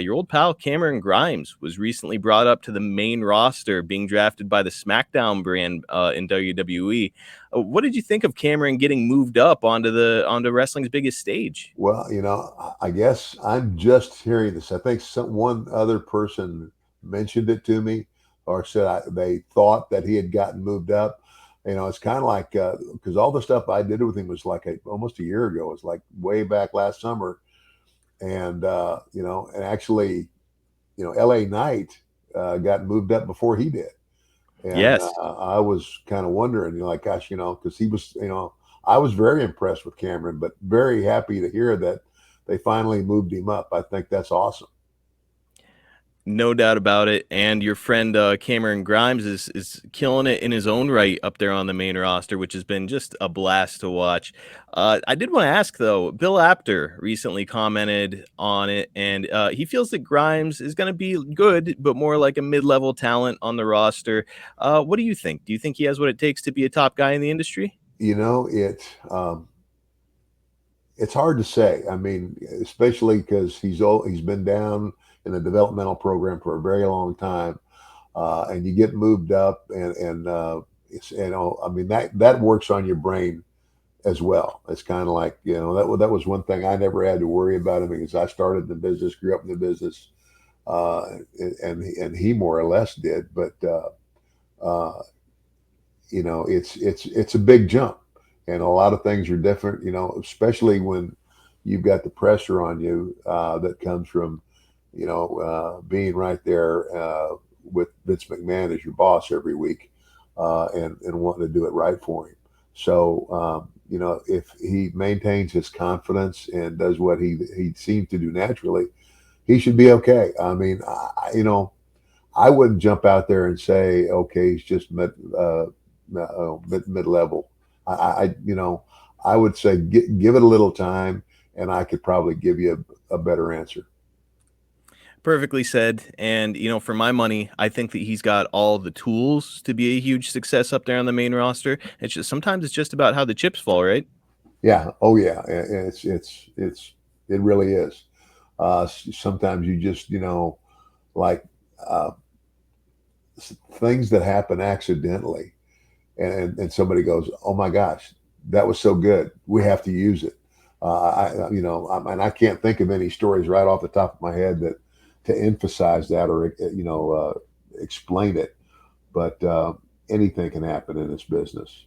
Your old pal Cameron Grimes was recently brought up to the main roster, being drafted by the SmackDown brand in WWE. What did you think of Cameron getting moved up onto wrestling's biggest stage? Well, I guess I'm just hearing this. I think one other person mentioned it to me or said they thought that he had gotten moved up. It's kind of like because all the stuff I did with him was like almost a year ago. It was like way back last summer, and and actually, L.A. Knight got moved up before he did. And Yes. I was kind of wondering, like, gosh, because he was, I was very impressed with Cameron, but very happy to hear that they finally moved him up. I think that's awesome. No doubt about it. And your friend Cameron Grimes is killing it in his own right up there on the main roster, which has been just a blast to watch. I did want to ask though, Bill Apter recently commented on it, and he feels that Grimes is going to be good, but more like a mid-level talent on the roster. What do you think? Do you think he has what it takes to be a top guy in the industry? You know, it it's hard to say. I mean, especially because he's been down in the developmental program for a very long time, and you get moved up, and it's, I mean that works on your brain as well. It's kind of like that was one thing I never had to worry about him because I started in the business, grew up in the business, uh, and he more or less did. But uh, it's a big jump, and a lot of things are different. Especially when you've got the pressure on you that comes from being right there with Vince McMahon as your boss every week, and wanting to do it right for him. So if he maintains his confidence and does what he seems to do naturally, he should be okay. I mean, I wouldn't jump out there and say, okay, he's just mid level. I would say give it a little time, and I could probably give you a better answer. Perfectly said. And, for my money, I think that he's got all the tools to be a huge success up there on the main roster. It's just sometimes it's just about how the chips fall, right? Yeah. Oh, yeah. It really is. Sometimes you just, like uh, things that happen accidentally, and somebody goes, "Oh my gosh, that was so good. We have to use it." And I can't think of any stories right off the top of my head that to emphasize that or explain it. But anything can happen in this business.